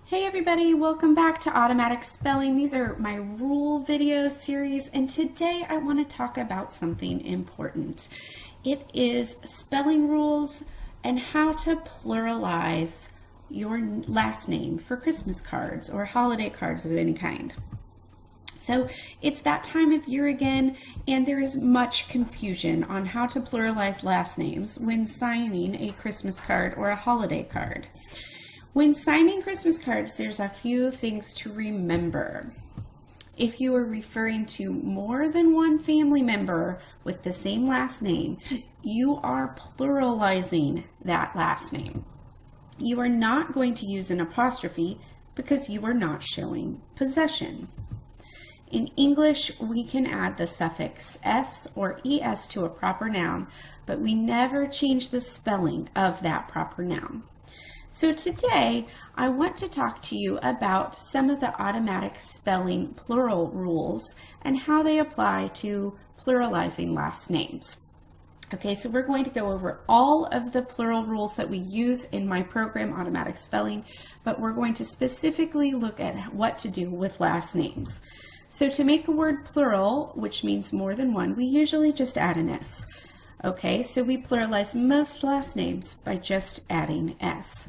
Hey everybody, welcome back to Automatic Spelling. These are my rule video series, and today I want to talk about something important. It is spelling rules and how to pluralize your last name for Christmas cards or holiday cards of any kind. So it's that time of year again, and there is much confusion on how to pluralize last names when signing a Christmas card or a holiday card. When signing Christmas cards, there's a few things to remember. If you are referring to more than one family member with the same last name, you are pluralizing that last name. You are not going to use an apostrophe because you are not showing possession. In English, we can add the suffix s or es to a proper noun, but we never change the spelling of that proper noun. So today, I want to talk to you about some of the automatic spelling plural rules and how they apply to pluralizing last names. Okay, so we're going to go over all of the plural rules that we use in my program, Automatic Spelling, but we're going to specifically look at what to do with last names. So to make a word plural, which means more than one, we usually just add an S. Okay, so we pluralize most last names by just adding S.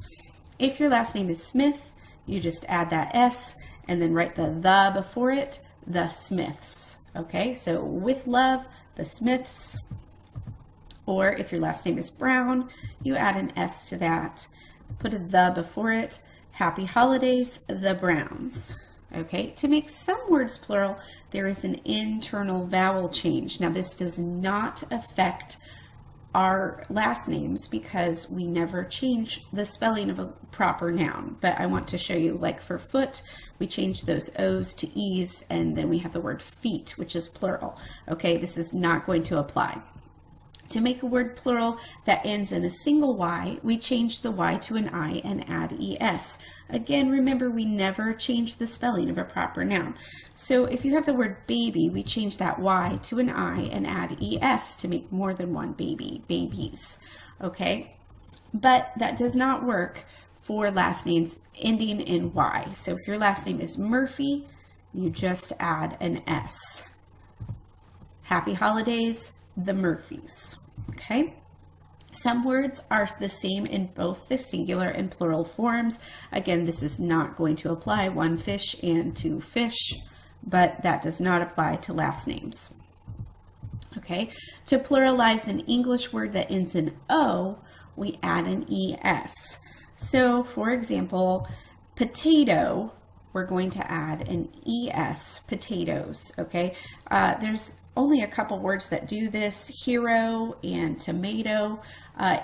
If your last name is Smith, you just add that S and then write the before it, the Smiths. Okay, so with love, the Smiths. Or if your last name is Brown, you add an S to that, put a the before it, happy holidays, the Browns. Okay, to make some words plural, there is an internal vowel change. Now this does not affect our last names because we never change the spelling of a proper noun. But I want to show you, like for foot, we change those O's to E's, and then we have the word feet, which is plural. Okay, this is not going to apply. To make a word plural that ends in a single Y, we change the Y to an I and add ES. Again, remember, we never change the spelling of a proper noun. So if you have the word baby, we change that Y to an I and add ES to make more than one baby, babies. Okay? But that does not work for last names ending in Y. So if your last name is Murphy, you just add an S. Happy holidays, the Murphys. Okay? Some words are the same in both the singular and plural forms. Again, this is not going to apply one fish and two fish, but that does not apply to last names. Okay? To pluralize an English word that ends in O, we add an ES. So, for example, potato, we're going to add an ES, potatoes, okay? There's only a couple words that do this, hero and tomato.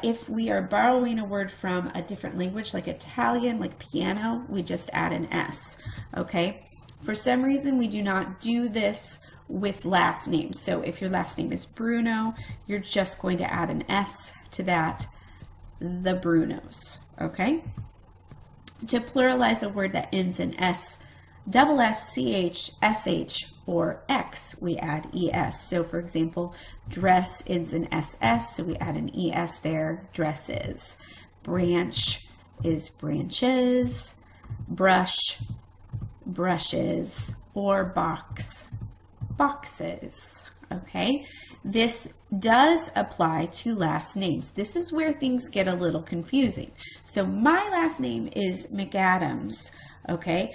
If we are borrowing a word from a different language, like Italian, like piano, we just add an S, okay? For some reason, we do not do this with last names. So if your last name is Bruno, you're just going to add an S to that, the Brunos, okay? To pluralize a word that ends in S, double S, CH, SH, or X, we add ES. So for example, dress ends in SS, so we add an ES there, dresses. Branch is branches, brush, brushes, or box, boxes. Okay, this does apply to last names. This is where things get a little confusing. So my last name is McAdams, okay?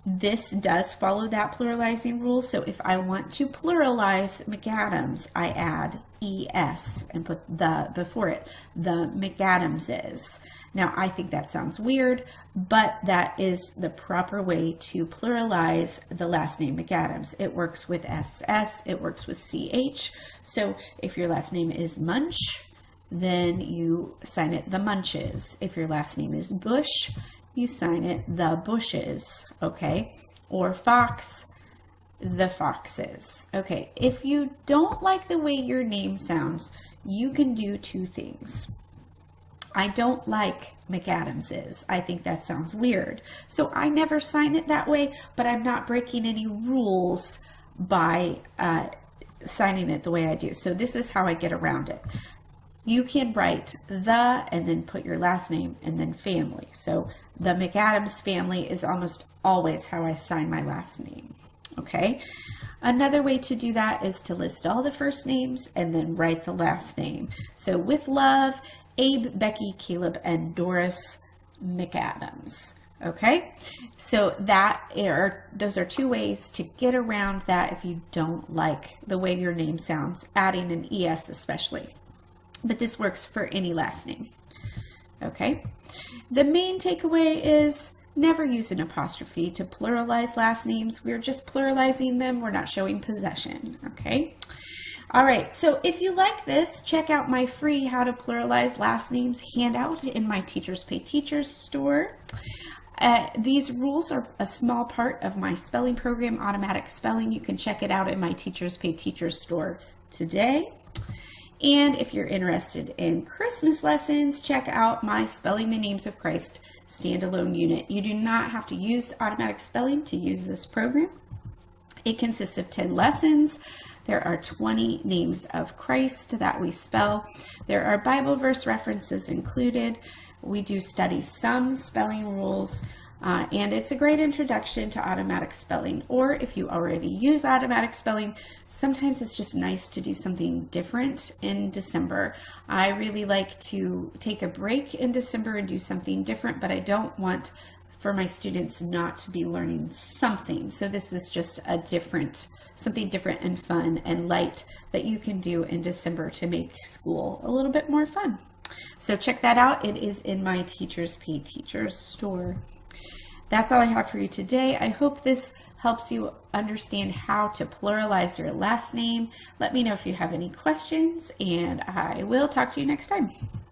This does follow that pluralizing rule. So if I want to pluralize McAdams, I add ES and put the before it, the McAdamses. Now, I think that sounds weird, but that is the proper way to pluralize the last name McAdams. It works with SS, it works with CH. So if your last name is Munch, then you sign it the Munches. If your last name is Bush, you sign it the Bushes, okay? Or Fox, the Foxes. Okay, if you don't like the way your name sounds, you can do two things. I don't like McAdamses. I think that sounds weird. So I never sign it that way, but I'm not breaking any rules by signing it the way I do. So this is how I get around it. you can write the and then put your last name and then family. So the McAdams family is almost always how I sign my last name. Okay. Another way to do that is to list all the first names and then write the last name. So with love, Abe, Becky, Caleb, and Doris McAdams. Okay, so those are two ways to get around that if you don't like the way your name sounds, adding an ES especially. But this works for any last name. Okay, the main takeaway is never use an apostrophe to pluralize last names. We're just pluralizing them. We're not showing possession. Okay. All right, so if you like this, check out my free How to Pluralize Last Names handout in my Teachers Pay Teachers store. These rules are a small part of my spelling program, Automatic Spelling. You can check it out in my Teachers Pay Teachers store today. And if you're interested in Christmas lessons, check out my Spelling the Names of Christ standalone unit. You do not have to use Automatic Spelling to use this program. It consists of 10 lessons. There are 20 names of Christ that we spell. There are Bible verse references included. We do study some spelling rules, and it's a great introduction to automatic spelling. Or if you already use automatic spelling, sometimes it's just nice to do something different in December. I really like to take a break in December and do something different, but I don't want for my students not to be learning something. So this is just something different and fun and light that you can do in December to make school a little bit more fun. So check that out. It is in my Teachers Pay Teachers store. That's all I have for you today. I hope this helps you understand how to pluralize your last name. Let me know if you have any questions, and I will talk to you next time.